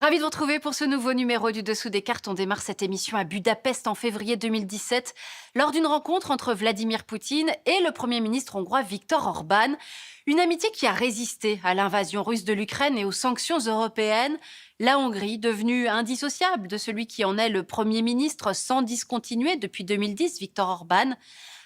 Ravi de vous retrouver pour ce nouveau numéro du Dessous des cartes. On démarre cette émission à Budapest en février 2017 lors d'une rencontre entre Vladimir Poutine et le Premier ministre hongrois Viktor Orban. Une amitié qui a résisté à l'invasion russe de l'Ukraine et aux sanctions européennes. La Hongrie, devenue indissociable de celui qui en est le Premier ministre sans discontinuer depuis 2010, Viktor Orban.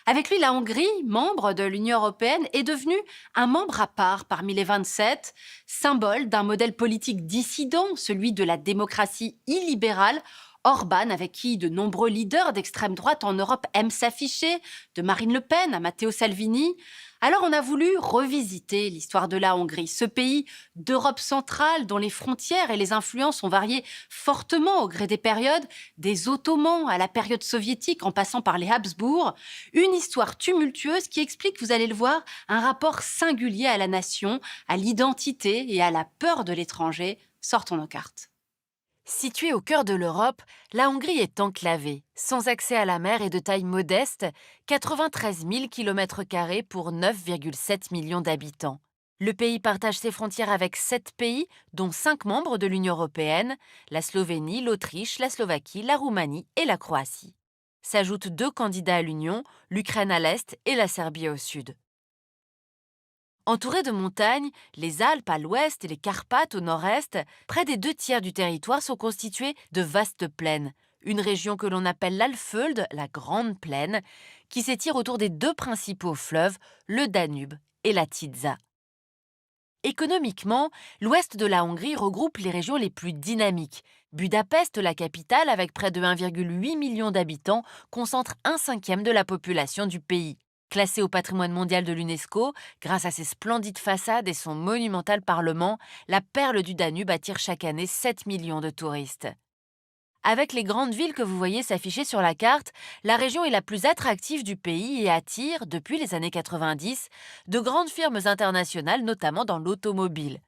Avec lui, la Hongrie, membre de l'Union européenne, est devenue un membre à part parmi les 27, symbole d'un modèle politique dissident, celui de la démocratie illibérale. Orban, avec qui de nombreux leaders d'extrême droite en Europe aiment s'afficher, de Marine Le Pen à Matteo Salvini. Alors on a voulu revisiter l'histoire de la Hongrie, ce pays d'Europe centrale dont les frontières et les influences ont varié fortement au gré des périodes, des Ottomans à la période soviétique en passant par les Habsbourg. Une histoire tumultueuse qui explique, vous allez le voir, un rapport singulier à la nation, à l'identité et à la peur de l'étranger. Sortons nos cartes. Située au cœur de l'Europe, la Hongrie est enclavée, sans accès à la mer et de taille modeste, 93 000 km² pour 9,7 millions d'habitants. Le pays partage ses frontières avec 7 pays, dont 5 membres de l'Union européenne, la Slovénie, l'Autriche, la Slovaquie, la Roumanie et la Croatie. S'ajoutent 2 candidats à l'Union, l'Ukraine à l'est et la Serbie au sud. Entourée de montagnes, les Alpes à l'ouest et les Carpates au nord-est, près des 2 tiers du territoire sont constitués de vastes plaines. Une région que l'on appelle l'Alföld, la Grande Plaine, qui s'étire autour des 2 principaux fleuves, le Danube et la Tisza. Économiquement, l'ouest de la Hongrie regroupe les régions les plus dynamiques. Budapest, la capitale, avec près de 1,8 million d'habitants, concentre 1/5 de la population du pays. Classée au patrimoine mondial de l'UNESCO, grâce à ses splendides façades et son monumental parlement, la perle du Danube attire chaque année 7 millions de touristes. Avec les grandes villes que vous voyez s'afficher sur la carte, la région est la plus attractive du pays et attire, depuis les années 90, de grandes firmes internationales, notamment dans l'automobile.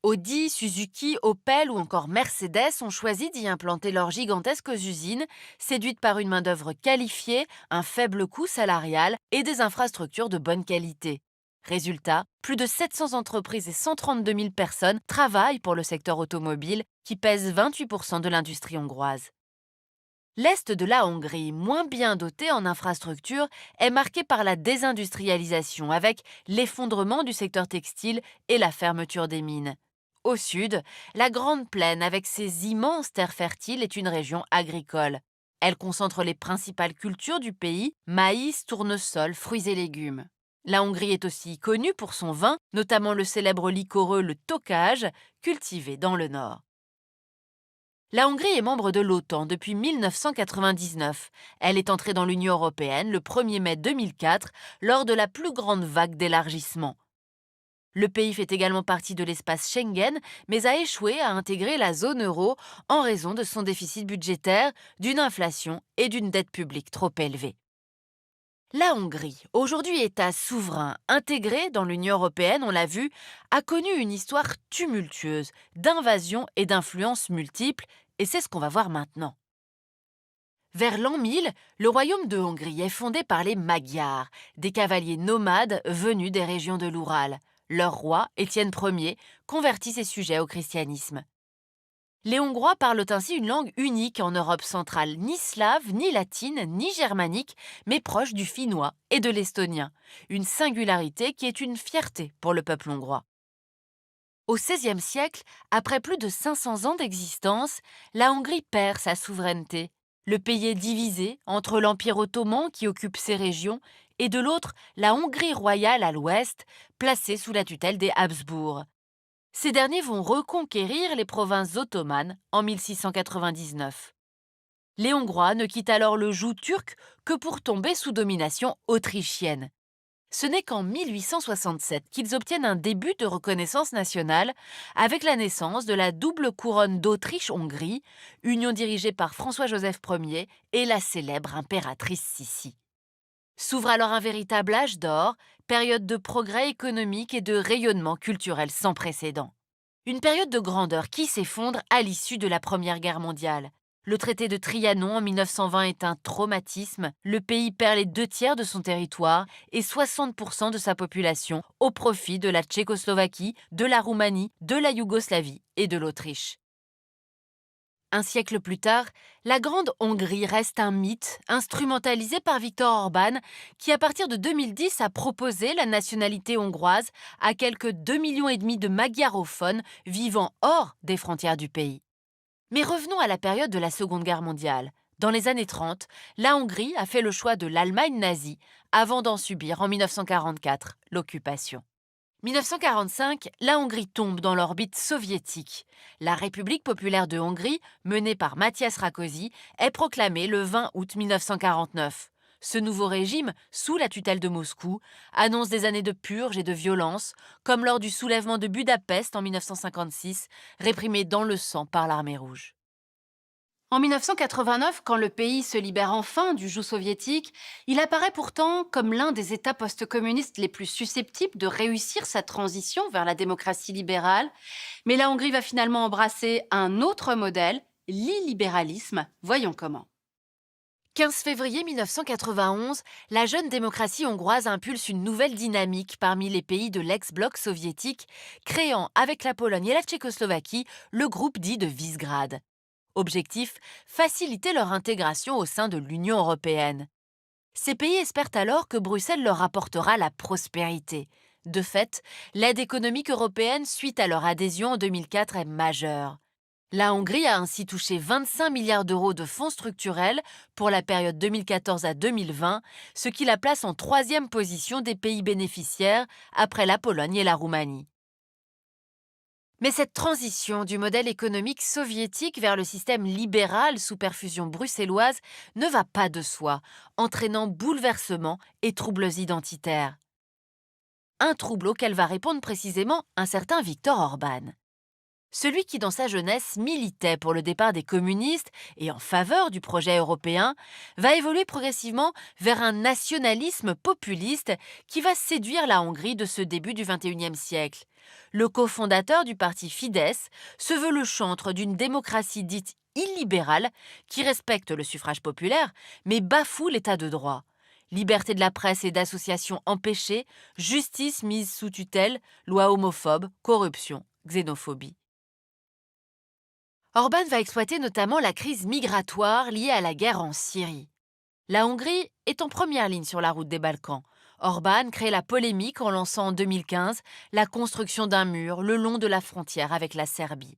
Audi, Suzuki, Opel ou encore Mercedes ont choisi d'y implanter leurs gigantesques usines, séduites par une main-d'œuvre qualifiée, un faible coût salarial et des infrastructures de bonne qualité. Résultat, plus de 700 entreprises et 132 000 personnes travaillent pour le secteur automobile, qui pèse 28% de l'industrie hongroise. L'est de la Hongrie, moins bien doté en infrastructures, est marqué par la désindustrialisation, avec l'effondrement du secteur textile et la fermeture des mines. Au sud, la Grande Plaine, avec ses immenses terres fertiles, est une région agricole. Elle concentre les principales cultures du pays, maïs, tournesol, fruits et légumes. La Hongrie est aussi connue pour son vin, notamment le célèbre liquoreux le Tokaj, cultivé dans le nord. La Hongrie est membre de l'OTAN depuis 1999. Elle est entrée dans l'Union européenne le 1er mai 2004 lors de la plus grande vague d'élargissement. Le pays fait également partie de l'espace Schengen, mais a échoué à intégrer la zone euro en raison de son déficit budgétaire, d'une inflation et d'une dette publique trop élevée. La Hongrie, aujourd'hui État souverain intégré dans l'Union européenne, on l'a vu, a connu une histoire tumultueuse, d'invasions et d'influences multiples, et c'est ce qu'on va voir maintenant. Vers l'an 1000, le royaume de Hongrie est fondé par les Magyars, des cavaliers nomades venus des régions de l'Oural. Leur roi, Étienne Ier, convertit ses sujets au christianisme. Les Hongrois parlent ainsi une langue unique en Europe centrale, ni slave, ni latine, ni germanique, mais proche du finnois et de l'estonien, une singularité qui est une fierté pour le peuple hongrois. Au XVIe siècle, après plus de 500 ans d'existence, la Hongrie perd sa souveraineté. Le pays est divisé entre l'Empire ottoman qui occupe ces régions et de l'autre la Hongrie royale à l'ouest, placée sous la tutelle des Habsbourg. Ces derniers vont reconquérir les provinces ottomanes en 1699. Les Hongrois ne quittent alors le joug turc que pour tomber sous domination autrichienne. Ce n'est qu'en 1867 qu'ils obtiennent un début de reconnaissance nationale avec la naissance de la double couronne d'Autriche-Hongrie, union dirigée par François-Joseph Ier et la célèbre impératrice Sissi. S'ouvre alors un véritable âge d'or, période de progrès économique et de rayonnement culturel sans précédent. Une période de grandeur qui s'effondre à l'issue de la Première Guerre mondiale. Le traité de Trianon en 1920 est un traumatisme. Le pays perd les 2 tiers de son territoire et 60% de sa population au profit de la Tchécoslovaquie, de la Roumanie, de la Yougoslavie et de l'Autriche. Un siècle plus tard, la Grande Hongrie reste un mythe instrumentalisé par Viktor Orban, qui à partir de 2010 a proposé la nationalité hongroise à quelques 2,5 millions de magyarophones vivant hors des frontières du pays. Mais revenons à la période de la Seconde Guerre mondiale. Dans les années 30, la Hongrie a fait le choix de l'Allemagne nazie avant d'en subir en 1944 l'occupation. 1945, la Hongrie tombe dans l'orbite soviétique. La République populaire de Hongrie, menée par Matyas Rákosi, est proclamée le 20 août 1949. Ce nouveau régime, sous la tutelle de Moscou, annonce des années de purge et de violence, comme lors du soulèvement de Budapest en 1956, réprimé dans le sang par l'armée rouge. En 1989, quand le pays se libère enfin du joug soviétique, il apparaît pourtant comme l'un des États post-communistes les plus susceptibles de réussir sa transition vers la démocratie libérale. Mais la Hongrie va finalement embrasser un autre modèle, l'illibéralisme. Voyons comment. 15 février 1991, la jeune démocratie hongroise impulse une nouvelle dynamique parmi les pays de l'ex-bloc soviétique, créant avec la Pologne et la Tchécoslovaquie le groupe dit de Visegrad. Objectif, faciliter leur intégration au sein de l'Union européenne. Ces pays espèrent alors que Bruxelles leur apportera la prospérité. De fait, l'aide économique européenne suite à leur adhésion en 2004 est majeure. La Hongrie a ainsi touché 25 milliards d'euros de fonds structurels pour la période 2014 à 2020, ce qui la place en troisième position des pays bénéficiaires après la Pologne et la Roumanie. Mais cette transition du modèle économique soviétique vers le système libéral sous perfusion bruxelloise ne va pas de soi, entraînant bouleversements et troubles identitaires. Un trouble auquel va répondre précisément un certain Viktor Orban. Celui qui, dans sa jeunesse, militait pour le départ des communistes et en faveur du projet européen, va évoluer progressivement vers un nationalisme populiste qui va séduire la Hongrie de ce début du XXIe siècle. Le cofondateur du parti Fidesz se veut le chantre d'une démocratie dite illibérale qui respecte le suffrage populaire mais bafoue l'état de droit. Liberté de la presse et d'association empêchée, justice mise sous tutelle, loi homophobe, corruption, xénophobie. Orban va exploiter notamment la crise migratoire liée à la guerre en Syrie. La Hongrie est en première ligne sur la route des Balkans. Orban crée la polémique en lançant en 2015 la construction d'un mur le long de la frontière avec la Serbie.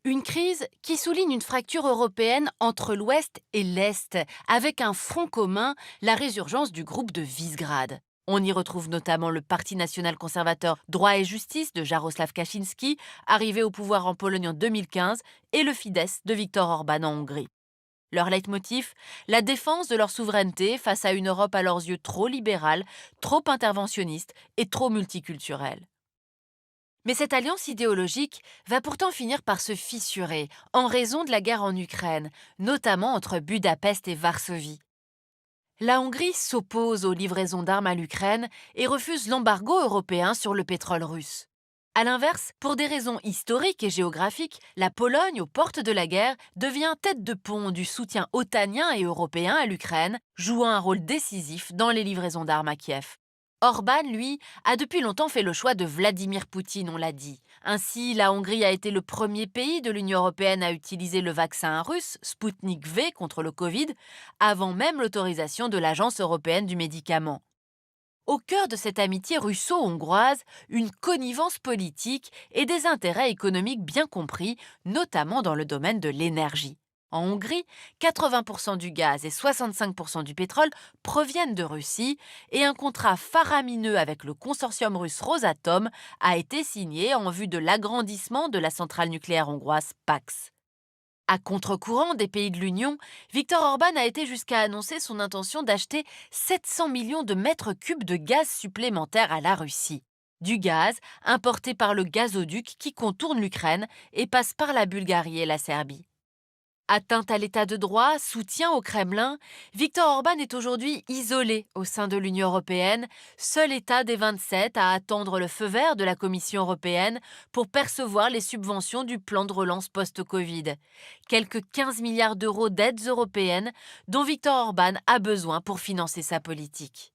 Une crise qui souligne une fracture européenne entre l'Ouest et l'Est, avec un front commun, la résurgence du groupe de Visegrad. On y retrouve notamment le Parti national conservateur Droit et Justice de Jaroslaw Kaczynski, arrivé au pouvoir en Pologne en 2015, et le Fidesz de Viktor Orban en Hongrie. Leur leitmotiv, la défense de leur souveraineté face à une Europe à leurs yeux trop libérale, trop interventionniste et trop multiculturelle. Mais cette alliance idéologique va pourtant finir par se fissurer en raison de la guerre en Ukraine, notamment entre Budapest et Varsovie. La Hongrie s'oppose aux livraisons d'armes à l'Ukraine et refuse l'embargo européen sur le pétrole russe. A l'inverse, pour des raisons historiques et géographiques, la Pologne, aux portes de la guerre, devient tête de pont du soutien otanien et européen à l'Ukraine, jouant un rôle décisif dans les livraisons d'armes à Kiev. Orban, lui, a depuis longtemps fait le choix de Vladimir Poutine, on l'a dit. Ainsi, la Hongrie a été le premier pays de l'Union européenne à utiliser le vaccin russe Sputnik V contre le Covid, avant même l'autorisation de l'Agence européenne du médicament. Au cœur de cette amitié russo-hongroise, une connivence politique et des intérêts économiques bien compris, notamment dans le domaine de l'énergie. En Hongrie, 80% du gaz et 65% du pétrole proviennent de Russie et un contrat faramineux avec le consortium russe Rosatom a été signé en vue de l'agrandissement de la centrale nucléaire hongroise Pax. À contre-courant des pays de l'Union, Viktor Orban a été jusqu'à annoncer son intention d'acheter 700 millions de mètres cubes de gaz supplémentaires à la Russie. Du gaz importé par le gazoduc qui contourne l'Ukraine et passe par la Bulgarie et la Serbie. Atteinte à l'état de droit, soutien au Kremlin, Viktor Orban est aujourd'hui isolé au sein de l'Union européenne, seul État des 27 à attendre le feu vert de la Commission européenne pour percevoir les subventions du plan de relance post-Covid. Quelques 15 milliards d'euros d'aides européennes dont Viktor Orban a besoin pour financer sa politique.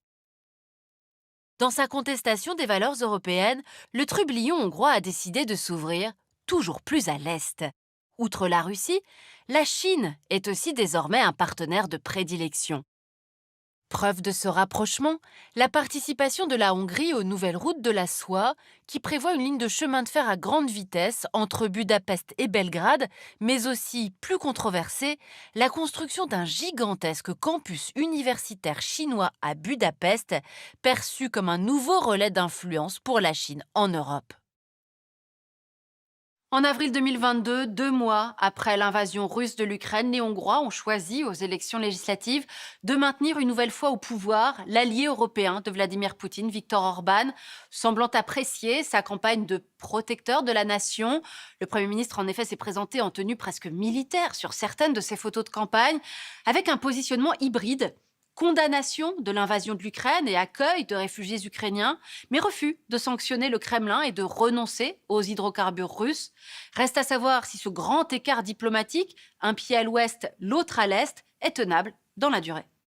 Dans sa contestation des valeurs européennes, le trublion hongrois a décidé de s'ouvrir toujours plus à l'Est. Outre la Russie, la Chine est aussi désormais un partenaire de prédilection. Preuve de ce rapprochement, la participation de la Hongrie aux nouvelles routes de la soie, qui prévoit une ligne de chemin de fer à grande vitesse entre Budapest et Belgrade, mais aussi, plus controversée, la construction d'un gigantesque campus universitaire chinois à Budapest, perçu comme un nouveau relais d'influence pour la Chine en Europe. En avril 2022, 2 mois après l'invasion russe de l'Ukraine, les Hongrois ont choisi, aux élections législatives, de maintenir une nouvelle fois au pouvoir l'allié européen de Vladimir Poutine, Viktor Orban, semblant apprécier sa campagne de protecteur de la nation. Le Premier ministre, en effet, s'est présenté en tenue presque militaire sur certaines de ses photos de campagne, avec un positionnement hybride. Condamnation de l'invasion de l'Ukraine et accueil de réfugiés ukrainiens, mais refus de sanctionner le Kremlin et de renoncer aux hydrocarbures russes. Reste à savoir si ce grand écart diplomatique, un pied à l'ouest, l'autre à l'est, est tenable dans la durée.